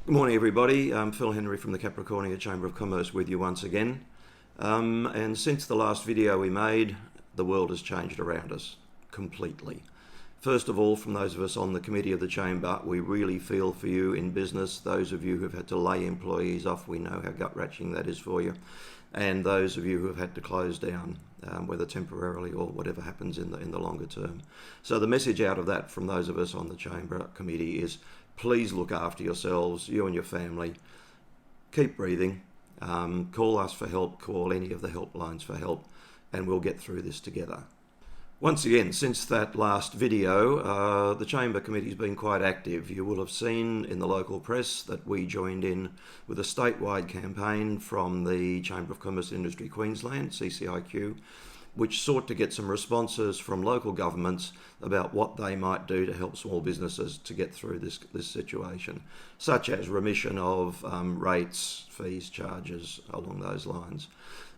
Good morning, everybody. I'm Phil Henry from the Capricornia Chamber of Commerce with you once again. And since the last video we made, the world has changed around us completely. First of all, from those of us on the committee of the Chamber, we really feel for you in business. Those of you who've had to lay employees off, we know how gut-wrenching that is for you. And those of you who have had to close down, whether temporarily or whatever happens in the longer term. So the message out of that from those of us on the Chamber committee is, please look after yourselves, you and your family. Keep breathing. Call us for help, call any of the helplines for help, and we'll get through this together. Once again, since that last video, the Chamber Committee's been quite active. You will have seen in the local press that we joined in with a statewide campaign from the Chamber of Commerce and Industry Queensland, CCIQ, which sought to get some responses from local governments about what they might do to help small businesses to get through this situation, such as remission of rates, fees, charges, along those lines.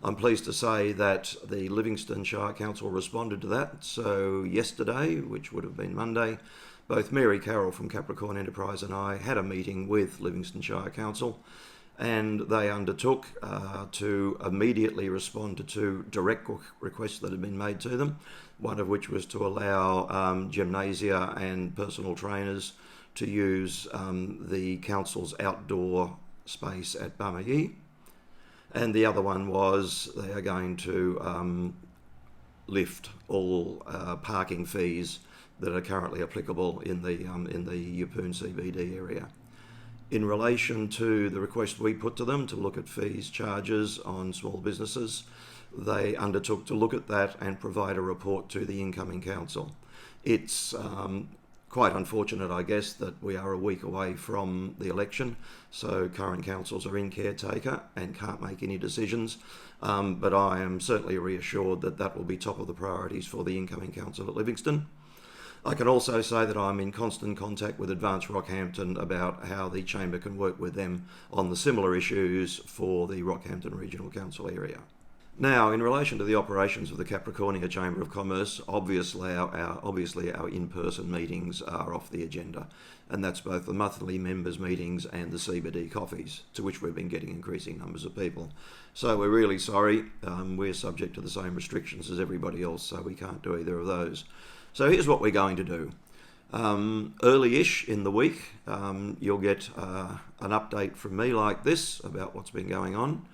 I'm pleased to say that the Livingston Shire Council responded to that. So yesterday, which would have been Monday, both Mary Carroll from Capricorn Enterprise and I had a meeting with Livingston Shire Council, and they undertook to immediately respond to two direct requests that had been made to them, one of which was to allow gymnasia and personal trainers to use the council's outdoor space at Bamayi. And the other one was they are going to lift all parking fees that are currently applicable in the Yeppoon CBD area. In relation to the request we put to them to look at fees, charges on small businesses, they undertook to look at that and provide a report to the incoming council. It's quite unfortunate, I guess, that we are a week away from the election, so current councils are in caretaker and can't make any decisions, but I am certainly reassured that that will be top of the priorities for the incoming council at Livingston. I can also say that I'm in constant contact with Advance Rockhampton about how the Chamber can work with them on the similar issues for the Rockhampton Regional Council area. Now, in relation to the operations of the Capricornia Chamber of Commerce, obviously our in-person meetings are off the agenda, and that's both the monthly members' meetings and the CBD coffees, to which we've been getting increasing numbers of people. So we're really sorry. We're subject to the same restrictions as everybody else, so we can't do either of those. So here's what we're going to do. Early-ish in the week, you'll get an update from me like this about what's been going on.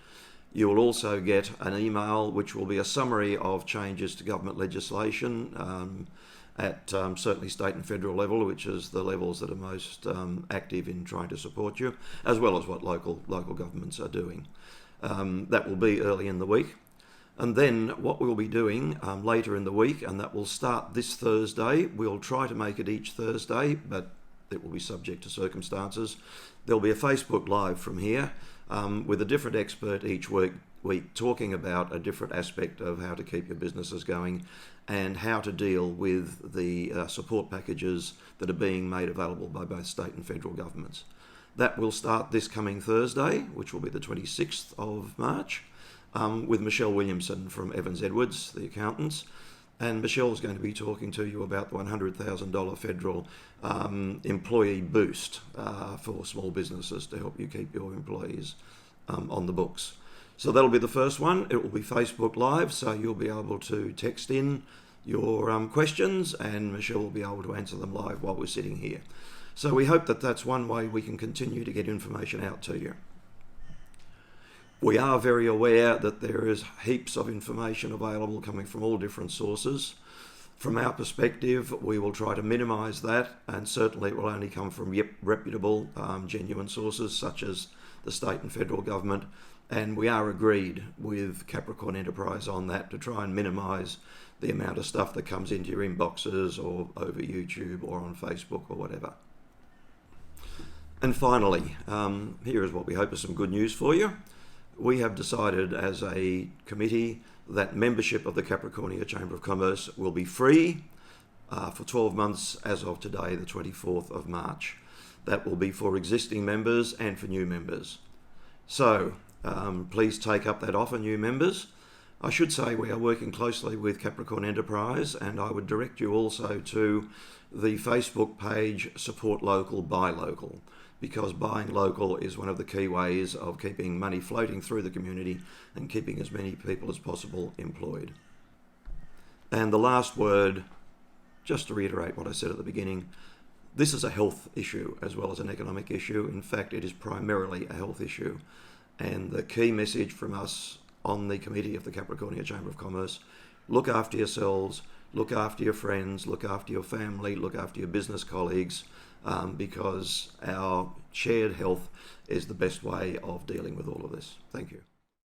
You will also get an email which will be a summary of changes to government legislation at certainly state and federal level, which is the levels that are most active in trying to support you, as well as what local governments are doing. That will be early in the week. And then what we'll be doing later in the week, and that will start this Thursday, we'll try to make it each Thursday, but it will be subject to circumstances. There'll be a Facebook Live from here with a different expert each week talking about a different aspect of how to keep your businesses going and how to deal with the support packages that are being made available by both state and federal governments. That will start this coming Thursday, which will be the 26th of March. With Michelle Williamson from Evans Edwards, the accountants. And Michelle's going to be talking to you about the $100,000 federal employee boost for small businesses to help you keep your employees on the books. So that'll be the first one. It will be Facebook Live, so you'll be able to text in your questions and Michelle will be able to answer them live while we're sitting here. So we hope that that's one way we can continue to get information out to you. We are very aware that there is heaps of information available coming from all different sources. From our perspective, we will try to minimise that, and certainly it will only come from reputable, genuine sources such as the state and federal government, and we are agreed with Capricorn Enterprise on that to try and minimise the amount of stuff that comes into your inboxes or over YouTube or on Facebook or whatever. And finally, here is what we hope is some good news for you. We have decided as a committee that membership of the Capricornia Chamber of Commerce will be free for 12 months as of today, the 24th of March. That will be for existing members and for new members. So please take up that offer, new members. I should say we are working closely with Capricorn Enterprise, and I would direct you also to the Facebook page Support Local, Buy Local. because buying local is one of the key ways of keeping money floating through the community and keeping as many people as possible employed. And the last word, just to reiterate what I said at the beginning, this is a health issue as well as an economic issue. In fact, it is primarily a health issue. And the key message from us on the committee of the Capricornia Chamber of Commerce: look after yourselves, look after your friends, look after your family, look after your business colleagues, because our shared health is the best way of dealing with all of this. Thank you.